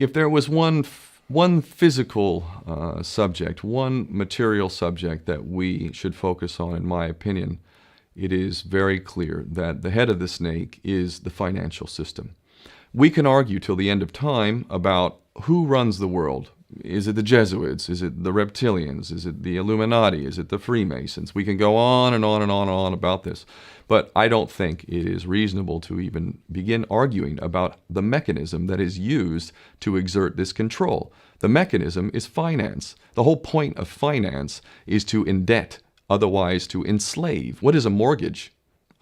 If there was one physical subject, one material subject that we should focus on, in my opinion, it is very clear that the head of the snake is the financial system. We can argue till the end of time about who runs the world. Is it the Jesuits? Is it the reptilians? Is it the Illuminati? Is it the Freemasons? We can go on and on and on and on about this. But I don't think it is reasonable to even begin arguing about the mechanism that is used to exert this control. The mechanism is finance. The whole point of finance is to indebt, otherwise to enslave. What is a mortgage?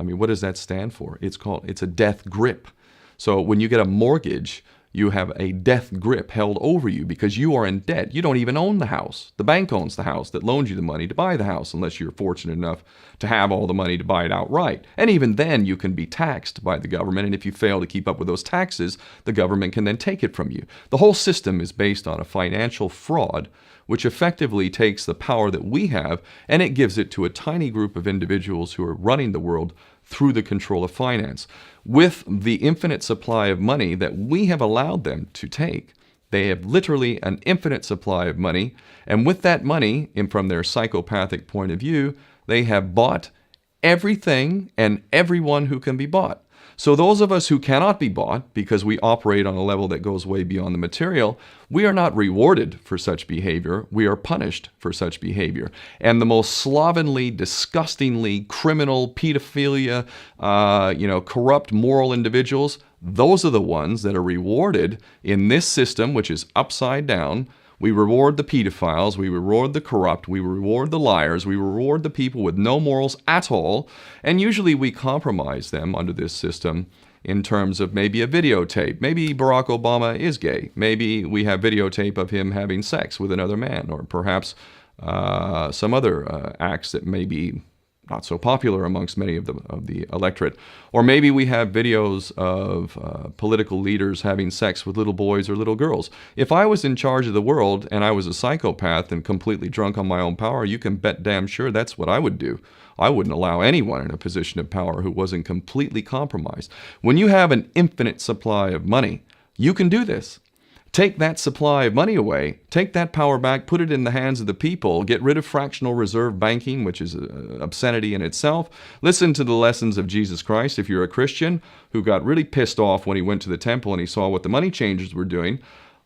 I mean, what does that stand for? It's a death grip. So when you get a mortgage, you have a death grip held over you because you are in debt. You don't even own the house. The bank owns the house that loans you the money to buy the house, unless you're fortunate enough to have all the money to buy it outright. And even then, you can be taxed by the government, and if you fail to keep up with those taxes, the government can then take it from you. The whole system is based on a financial fraud, which effectively takes the power that we have and it gives it to a tiny group of individuals who are running the world through the control of finance. With the infinite supply of money that we have allowed them to take, they have literally an infinite supply of money, and with that money, and from their psychopathic point of view, they have bought everything and everyone who can be bought. So those of us who cannot be bought, because we operate on a level that goes way beyond the material, we are not rewarded for such behavior. We are punished for such behavior. And the most slovenly, disgustingly criminal, pedophilia, corrupt moral individuals, those are the ones that are rewarded in this system, which is upside down. We reward the pedophiles, we reward the corrupt, we reward the liars, we reward the people with no morals at all, and usually we compromise them under this system in terms of maybe a videotape. Maybe Barack Obama is gay. The we have videotape of him having sex with another man, or perhaps some other acts that may be not so popular amongst many of the electorate. Or maybe we have videos of political leaders having sex with little boys or little girls. If I was in charge of the world and I was a psychopath and completely drunk on my own power, you can bet damn sure that's what I would do. I wouldn't allow anyone in a position of power who wasn't completely compromised. When you have an infinite supply of money, you can do this. Take that supply of money away, take that power back, put it in the hands of the people, get rid of fractional reserve banking, which is an obscenity in itself. Listen to the lessons of Jesus Christ. If you're a Christian who got really pissed off when he went to the temple and he saw what the money changers were doing,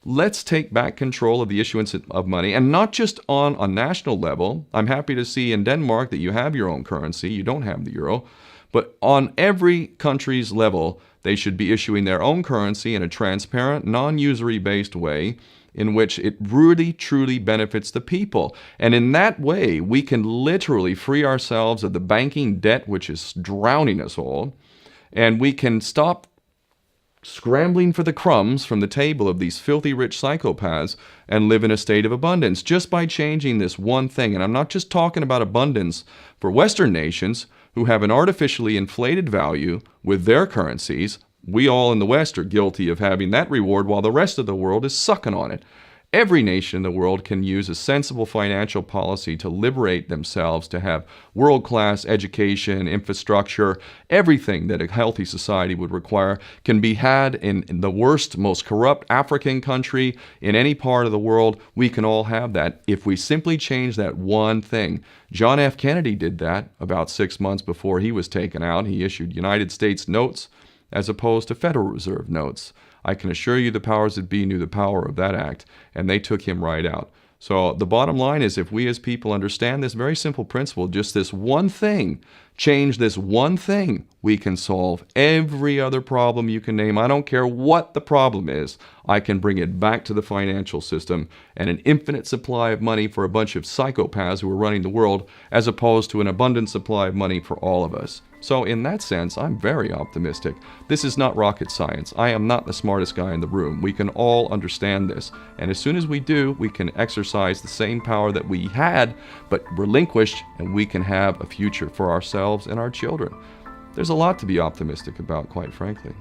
let's take back control of the issuance of money, and not just on a national level. I'm happy to see in Denmark that you have your own currency. You don't have the euro. But on every country's level, they should be issuing their own currency in a transparent, non-usury based way in which it really, truly benefits the people. And in that way, we can literally free ourselves of the banking debt which is drowning us all, and we can stop scrambling for the crumbs from the table of these filthy rich psychopaths and live in a state of abundance just by changing this one thing. And I'm not just talking about abundance for Western nations who have an artificially inflated value with their currencies. We all in the West are guilty of having that reward while the rest of the world is sucking on it. Every nation in the world can use a sensible financial policy to liberate themselves, to have world-class education, infrastructure. Everything that a healthy society would require can be had in the worst, most corrupt African country in any part of the world. We can all have that if we simply change that one thing. John F. Kennedy did that about 6 months before he was taken out. He issued United States notes as opposed to Federal Reserve notes. I can assure you the powers that be knew the power of that act, and they took him right out. So the bottom line is, if we as people understand this very simple principle, just this one thing, change this one thing, we can solve every other problem you can name. I don't care what the problem is. I can bring it back to the financial system and an infinite supply of money for a bunch of psychopaths who are running the world, as opposed to an abundant supply of money for all of us. So in that sense, I'm very optimistic. This is not rocket science. I am not the smartest guy in the room. We can all understand this. And as soon as we do, we can exercise the same power that we had, but relinquished, and we can have a future for ourselves and our children. There's a lot to be optimistic about, quite frankly.